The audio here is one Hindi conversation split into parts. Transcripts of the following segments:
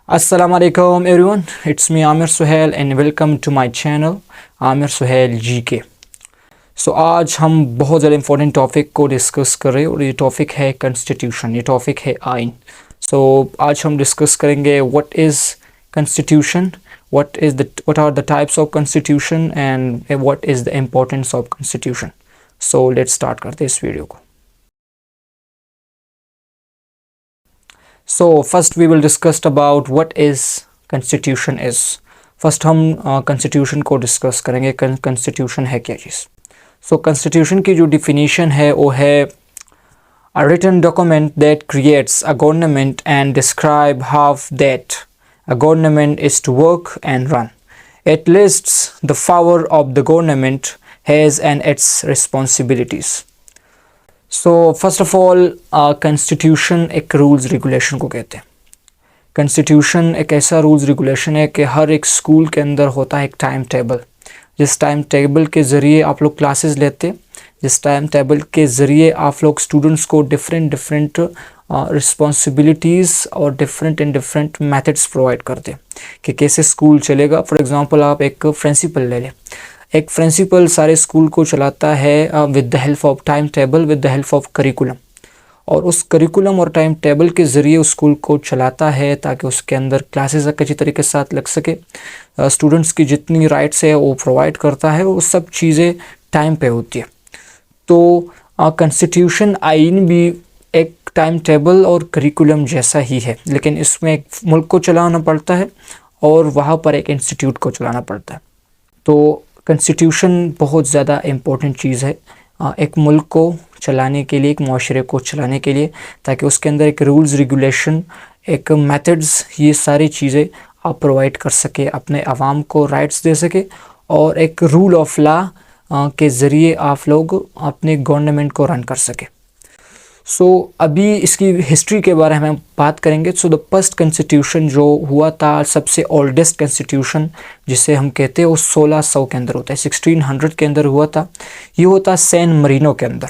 Assalamu alaikum everyone, it's me Amir Suhail and welcome to my channel Amir Suhail GK। सो आज हम बहुत ज़्यादा इंपॉर्टेंट टॉपिक को डिस्कस कर रहे हैं और ये टॉपिक है कॉन्स्टिट्यूशन, ये टॉपिक है आइन। सो आज हम डिस्कस करेंगे what is constitution, what are the types of constitution and what is the importance of constitution. So let's start करते हैं इस वीडियो को। So first we will discuss about what is constitution is। first हम constitution को discuss करेंगे constitution है क्या चीज़। so constitution की जो definition है वो है a written document that creates a government and describe how that a government is to work and run। it lists the power of the government has and its responsibilities। So first of all constitution एक रूल्स रेगुलेशन को कहते हैं। कॉन्स्टिट्यूशन एक ऐसा रूल्स रेगुलेशन है कि हर एक स्कूल के अंदर होता है एक टाइम टेबल, जिस टाइम टेबल के ज़रिए आप लोग क्लासेस लेते, जिस टाइम टेबल के ज़रिए आप लोग स्टूडेंट्स को डिफरेंट रिस्पॉन्सिबिलिटीज़ और डिफरेंट मेथड्स प्रोवाइड करते कि कैसे स्कूल चलेगा। फॉर एग्ज़ाम्पल आप एक प्रिंसिपल ले लें, एक प्रिंसिपल सारे स्कूल को चलाता है with the help of time table, with the help of curriculum, और उस करिकुलम और टाइम टेबल के ज़रिए उस स्कूल को चलाता है ताकि उसके अंदर क्लासेस अच्छी तरीके के साथ लग सके, स्टूडेंट्स की जितनी राइट्स है वो प्रोवाइड करता है, वो सब चीज़ें टाइम पे होती है। तो कॉन्स्टिट्यूशन आइन भी एक टाइम टेबल और करिकुलम जैसा ही है, लेकिन इसमें एक मुल्क को चलाना पड़ता है और वहाँ पर एक इंस्टीट्यूट को चलाना पड़ता है। तो कॉन्स्टिट्यूशन बहुत ज़्यादा इम्पोर्टेंट चीज़ है एक मुल्क को चलाने के लिए, एक माशरे को चलाने के लिए, ताकि उसके अंदर एक रूल्स रेगुलेशन, एक मेथड्स, ये सारी चीज़ें आप प्रोवाइड कर सके, अपने आवाम को राइट्स दे सके और एक रूल ऑफ लॉ के ज़रिए आप लोग अपने गवर्नमेंट को रन कर सके। सो अभी इसकी हिस्ट्री के बारे में हम बात करेंगे। सो द फर्स्ट कॉन्स्टिट्यूशन जो हुआ था, सबसे ओल्डेस्ट कॉन्स्टिट्यूशन जिसे हम कहते हैं, वो 1600 के अंदर होता है, 1600 के अंदर हुआ था। ये होता सैन मरीनो के अंदर,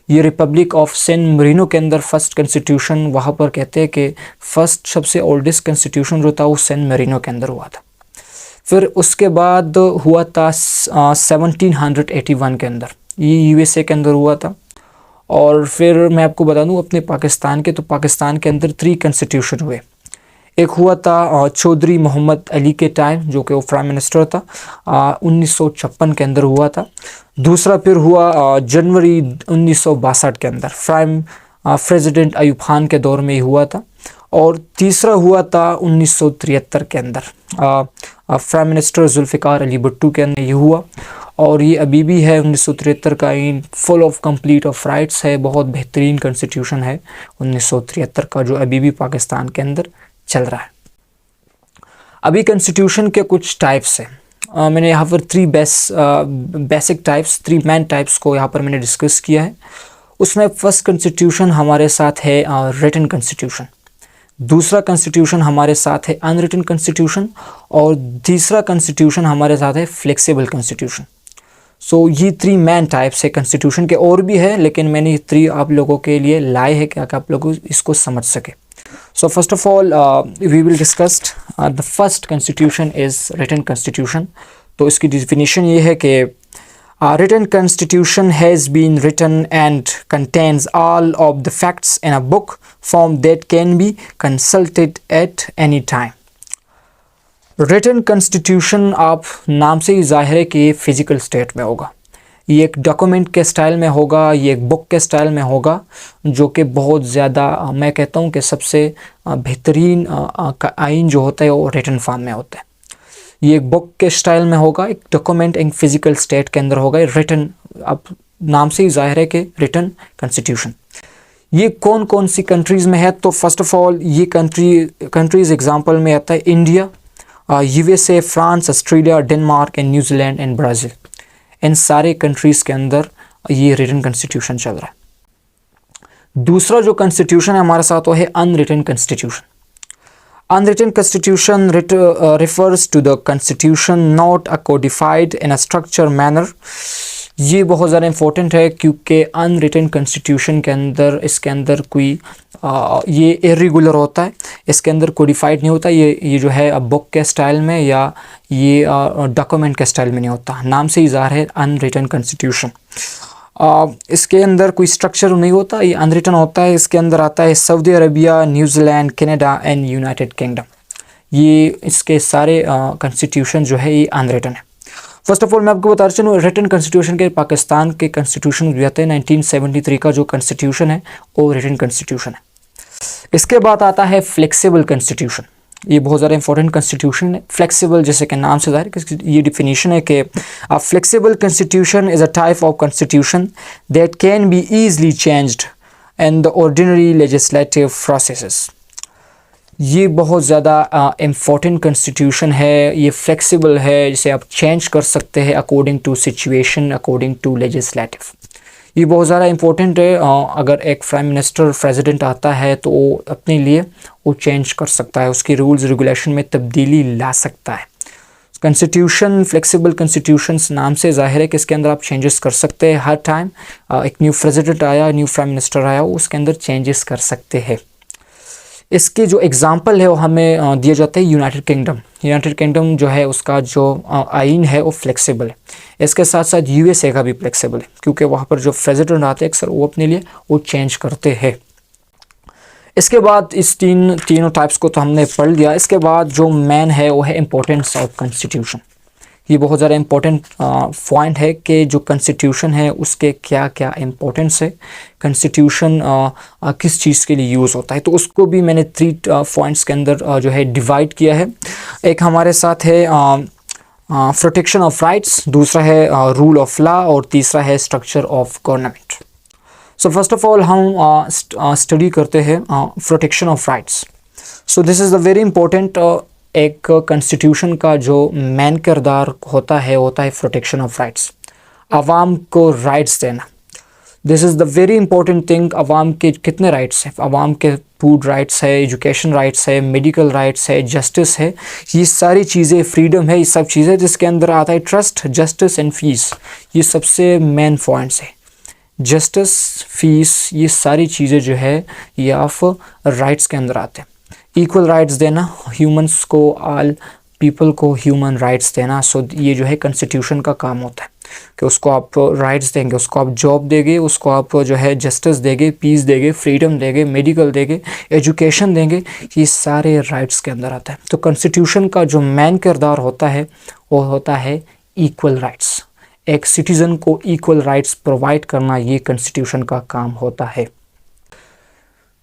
ये रिपब्लिक ऑफ सैन मरीनो के अंदर फर्स्ट कॉन्स्टिट्यूशन, वहाँ पर कहते हैं कि फर्स्ट सबसे ओल्डेस्ट कॉन्स्टिट्यूशन जो था वो सैन मरीनो के अंदर हुआ था। फिर उसके बाद हुआ था 1781 के अंदर, ये यूएसए के अंदर हुआ था। और फिर मैं आपको बता दूं अपने पाकिस्तान के, तो पाकिस्तान के अंदर 3 कॉन्स्टिट्यूशन हुए। एक हुआ था चौधरी मोहम्मद अली के टाइम, जो कि वो प्राइम मिनिस्टर था, 1956 के अंदर हुआ था। दूसरा फिर हुआ जनवरी 1962 के अंदर, प्रेसिडेंट अयूब खान के दौर में ही हुआ था। और तीसरा हुआ था 1973 के अंदर, प्राइम मिनिस्टर जुल्फ़िकार अली भुट्टो के अंदर ये हुआ। और ये अभी भी है 1973 का in full of complete of rights है, बहुत बेहतरीन कॉन्स्टिट्यूशन है 1973 का, जो अभी भी पाकिस्तान के अंदर चल रहा है। अभी कॉन्स्टिट्यूशन के कुछ टाइप्स हैं, मैंने यहाँ पर 3 बेसिक टाइप्स, 3 मेन टाइप्स को यहाँ पर मैंने डिस्कस किया है। उसमें फर्स्ट कॉन्स्टिट्यूशन हमारे साथ है रिटन कॉन्स्टिट्यूशन, दूसरा कॉन्स्टिट्यूशन हमारे साथ है अनरिटन कॉन्स्टिट्यूशन, और तीसरा कॉन्स्टिट्यूशन हमारे साथ है फ्लेक्सिबल कॉन्स्टिट्यूशन। सो ये 3 मेन टाइप्स है कॉन्स्टिट्यूशन के, और भी है लेकिन मैंने ये 3 आप लोगों के लिए लाए हैं कि आप लोग इसको समझ सके। So first of all we will discuss the first constitution is written constitution. तो इसकी डिफिनीशन ये है कि written constitution has been written and contains all of the facts in a book form that can be consulted at any time। written constitution आप नाम से ही जाहिर है कि ये फिजिकल स्टेट में होगा, ये एक डॉक्यूमेंट के स्टाइल में होगा, ये एक बुक के स्टाइल में होगा, जो कि बहुत ज़्यादा मैं कहता हूँ कि सबसे बेहतरीन आइन जो होता है वो रिटन फॉर्म में होता है। ये एक बुक के स्टाइल में होगा, एक डॉक्यूमेंट एक फिजिकल स्टेट के अंदर होगा, रिटन, अब नाम से ही जाहिर है कि रिटन कॉन्स्टिट्यूशन। ये कौन कौन सी कंट्रीज़ में है? तो फर्स्ट ऑफ ऑल ये कंट्रीज़ एग्जांपल में आता है India, USA, France, Australia, Denmark and New Zealand and Brazil. इन सारे कंट्रीज़ के अंदर ये रिटन कॉन्स्टिट्यूशन चल रहा है। दूसरा जो कॉन्स्टिट्यूशन है हमारे साथ वो है unwritten constitution. Unwritten constitution refers to the constitution not codified in a structured manner ये बहुत ज़्यादा इम्पोर्टेंट है क्योंकि अनरिटन कॉन्स्टिट्यूशन के अंदर इसके अंदर कोई ये इरेगुलर होता है, इसके अंदर कोडिफाइड नहीं होता, ये जो है बुक के स्टाइल में या ये डॉक्यूमेंट के स्टाइल में नहीं होता। नाम से ही ज़ाहिर है अनरिटन कॉन्स्टिट्यूशन। इसके अंदर कोई स्ट्रक्चर नहीं होता, ये अनरिटन होता है। इसके अंदर आता है Saudi Arabia, New Zealand, Canada and United kingdom. ये इसके सारे कॉन्स्टिट्यूशन जो है ये अनरिटन है। फर्स्ट ऑफ ऑल मैं आपको बता चलूँ रिटन कॉन्स्टिट्यूशन के पाकिस्तान के कॉन्स्टिट्यूशन जो आते हैं 1973 का जो कॉन्स्टिट्यूशन है वो रिटन कॉन्स्टिट्यूशन है। इसके बाद आता है फ्लेक्सिबल कॉन्स्टिट्यूशन। ये बहुत ज़्यादा इंपॉर्टेंट कॉन्स्टिट्यूशन है। फ्लेक्सिबल जैसे कि नाम से ज़ाहिर है, ये डिफिनीशन है कि a flexible constitution is a type of constitution that can be easily changed in the ordinary legislative processes. ये बहुत ज़्यादा इम्पॉर्टेंट कॉन्स्टिट्यूशन है, ये फ्लेक्सिबल है, जिसे आप चेंज कर सकते हैं according to situation, according to legislative. ये बहुत ज़्यादा इम्पोर्टेंट है। अगर एक प्राइम मिनिस्टर प्रेसिडेंट आता है तो वो अपने लिए वो चेंज कर सकता है, उसके रूल्स रेगुलेशन में तब्दीली ला सकता है। कॉन्स्टिट्यूशन फ्लेक्सिबल कॉन्स्टिट्यूशंस नाम से ज़ाहिर है कि इसके अंदर आप चेंजेस कर सकते हैं हर टाइम। एक न्यू प्रेसिडेंट आया, न्यू प्राइम मिनिस्टर आया, उसके अंदर चेंजेस कर सकते हैं। इसके जो एग्ज़ाम्पल है वो हमें दिया जाता है यूनाइटेड किंगडम। यूनाइटेड किंगडम जो है उसका जो आइन है वो फ्लेक्सिबल है। इसके साथ साथ यूएसए का भी फ्लेक्सिबल है क्योंकि वहाँ पर जो प्रेसिडेंट आते हैं अक्सर वो अपने लिए वो चेंज करते हैं। इसके बाद इस तीनों टाइप्स को तो हमने पढ़ लिया। इसके बाद जो मेन है वो है इम्पोर्टेंस ऑफ कॉन्स्टिट्यूशन। ये बहुत ज़्यादा इम्पोर्टेंट पॉइंट है कि जो कॉन्स्टिट्यूशन है उसके क्या क्या इम्पोर्टेंस है, कॉन्स्टिट्यूशन किस चीज़ के लिए यूज़ होता है। तो उसको भी मैंने 3 पॉइंट्स के अंदर जो है डिवाइड किया है। एक हमारे साथ है प्रोटेक्शन ऑफ राइट्स, दूसरा है रूल ऑफ लॉ और तीसरा है structure of government. So first of all हम स्टडी करते हैं protection of rights. So this is the very important. एक कॉन्स्टिट्यूशन का जो मेन किरदार होता है प्रोटेक्शन ऑफ राइट्स, आवाम को राइट्स देना। This is the very important thing. आवाम के कितने राइट्स हैं? आवाम के फूड राइट्स है, एजुकेशन राइट्स है, मेडिकल राइट्स है, जस्टिस है, ये सारी चीज़ें, फ्रीडम है, ये सब चीज़ें जिसके अंदर आता है ट्रस्ट, जस्टिस एंड फीस। ये सबसे मेन पॉइंट्स है। जस्टिस, फीस, ये सारी चीज़ें जो है ये ऑफ राइट्स के अंदर आते हैं। इक्वल राइट्स देना, ह्यूमंस को, ऑल पीपल को ह्यूमन राइट्स देना। सो ये जो है कॉन्स्टिट्यूशन का काम होता है कि उसको आप राइट्स देंगे, उसको आप जॉब देंगे, उसको आप जो है जस्टिस देंगे, पीस देंगे, फ्रीडम देंगे, मेडिकल देंगे, एजुकेशन देंगे। ये सारे राइट्स के अंदर आता है। तो कॉन्स्टिट्यूशन का जो मेन किरदार होता है वो होता है इक्वल राइट्स। एक सिटीज़न को इक्वल राइट्स प्रोवाइड करना, ये कॉन्स्टिट्यूशन का काम होता है।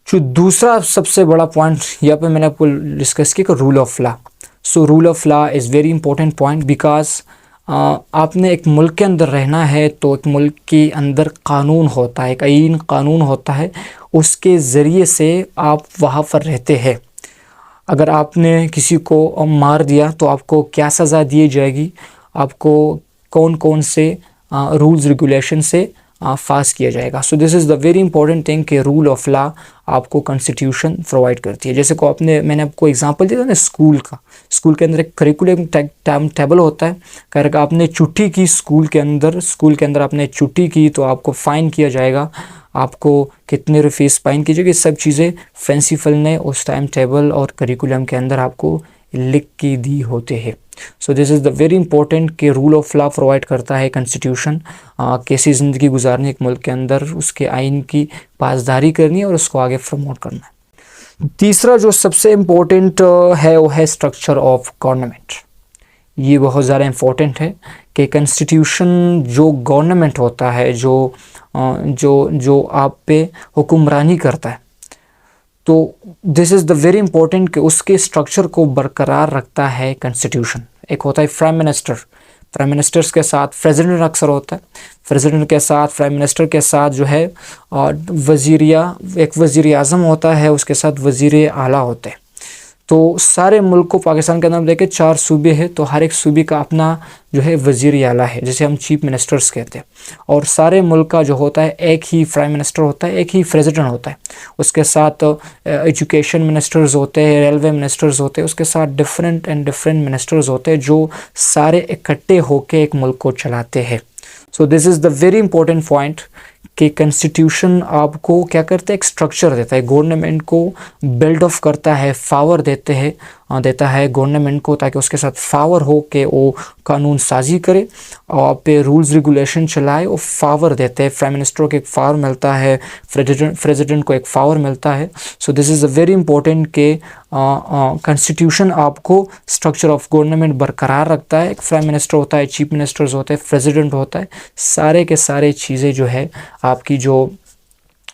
जो दूसरा सबसे बड़ा पॉइंट यहाँ पे मैंने आपको डिस्कस किया, rule of law. So rule of law is very important point because आपने एक मुल्क के अंदर रहना है तो एक मुल्क के अंदर कानून होता है, एक आईन कानून होता है, उसके ज़रिए से आप वहाँ पर रहते हैं। अगर आपने किसी को मार दिया तो आपको क्या सज़ा दी जाएगी, आपको कौन कौन से रूल्स रेगुलेशन से पास किया जाएगा। So this is the very important thing कि रूल ऑफ लॉ आपको कॉन्स्टिट्यूशन प्रोवाइड करती है। जैसे को मैंने आपको एग्जांपल दिया था ना स्कूल का। स्कूल के अंदर एक करिकुलम टाइम टेबल होता है। अगर आपने छुट्टी की स्कूल के अंदर आपने छुट्टी की तो आपको फ़ाइन किया जाएगा, आपको कितने रुपीस फ़ाइन की जाएगी। सब चीज़ें प्रिंसिपल ने उस टाइम टेबल और करिकुलम के अंदर आपको लिख के दी होते हैं। So this is the very important कि रूल ऑफ लॉ प्रोवाइड करता है कॉन्स्टिट्यूशन। कैसी ज़िंदगी गुजारनी एक मुल्क के अंदर, उसके आइन की पासदारी करनी है और उसको आगे प्रमोट करना है। तीसरा जो सबसे इम्पोर्टेंट है वो है स्ट्रक्चर ऑफ गवर्नमेंट। ये बहुत ज़्यादा इम्पोर्टेंट है कि कॉन्स्टिट्यूशन जो गवर्नमेंट होता है, जो आप पे हुक्मरानी करता है, तो this is the very important कि उसके स्ट्रक्चर को बरकरार रखता है कॉन्स्टिट्यूशन। एक होता है प्राइम मिनिस्टर, प्राइम मिनिस्टर्स के साथ प्रेसिडेंट अक्सर होता है, प्रेसिडेंट के साथ प्राइम मिनिस्टर के साथ जो है एक वज़ीर आज़म होता है, उसके साथ वज़ीर आला होते हैं। तो सारे मुल्क को पाकिस्तान के अंदर देखें 4 सूबे हैं, तो हर एक सूबे का अपना जो है वज़ीर आला है, जिसे हम चीफ मिनिस्टर्स कहते हैं। और सारे मुल्क का जो होता है एक ही प्राइम मिनिस्टर होता है, एक ही प्रेसिडेंट होता है। उसके साथ एजुकेशन मिनिस्टर्स होते हैं, रेलवे मिनिस्टर्स होते हैं, उसके साथ डिफरेंट मिनिस्टर्स होते हैं जो सारे इकट्ठे होकर एक मुल्क को चलाते हैं। So this is the very important point कि कॉन्स्टिट्यूशन आपको क्या करता है, एक स्ट्रक्चर देता है, गवर्नमेंट को बिल्ड ऑफ करता है, पावर देता है गवर्नमेंट को, ताकि उसके साथ पावर हो कि वो कानून साजी करे और पे रूल्स रेगुलेशन चलाए, और पावर देते हैं। प्राइम मिनिस्टर को एक पावर मिलता है, प्रेसिडेंट को एक पावर मिलता है। So this is a very important कि कॉन्स्टिट्यूशन आपको स्ट्रक्चर ऑफ गवर्नमेंट बरकरार रखता है। एक प्राइम मिनिस्टर होता है, चीफ मिनिस्टर्स होते हैं, प्रेसिडेंट होता है, सारे के सारे चीज़ें जो है आपकी जो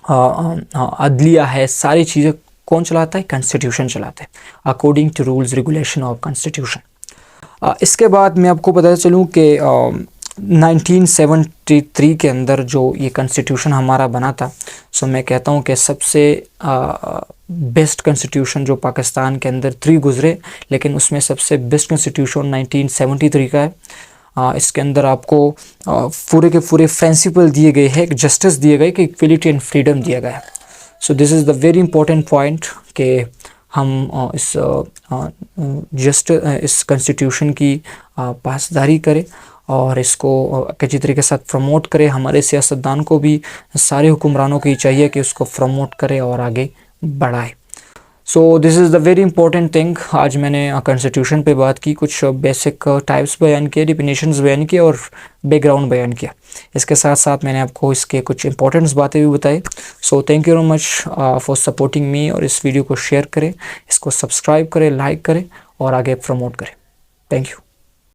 अदलिया है, सारी चीज़ें कौन चलाता है, कॉन्स्टिट्यूशन चलाता है, according to rules regulation of constitution. इसके बाद मैं आपको बताता चलूँ कि 1973 के अंदर जो ये कॉन्स्टिट्यूशन हमारा बना था, सो मैं कहता हूँ कि सबसे बेस्ट कॉन्स्टिट्यूशन जो पाकिस्तान के अंदर 3 गुजरे, लेकिन उसमें सबसे बेस्ट कॉन्स्टिट्यूशन 1973 का है। इसके अंदर आपको पूरे के पूरे प्रिंसिपल दिए गए हैं, एक जस्टिस दिए गए, कि इक्वलिटी एंड फ्रीडम दिया गया है। So this is the very important point कि हम इस कॉन्स्टिट्यूशन की पासदारी करें और इसको अच्छी तरीके से प्रमोट करें। हमारे सियासतदान को भी, सारे हुक्मरानों को ही चाहिए कि उसको प्रमोट करें और आगे बढ़ाए। So this is the very important thing. आज मैंने कॉन्स्टिट्यूशन पे बात की, कुछ बेसिक टाइप्स बयान किए, डिफिनेशंस बयान किए और बैकग्राउंड बयान किया। इसके साथ साथ मैंने आपको इसके कुछ इंपॉर्टेंट्स बातें भी बताई। So thank you very much for supporting me, और इस वीडियो को शेयर करें, इसको सब्सक्राइब करें, लाइक करें और आगे प्रमोट करें। Thank you.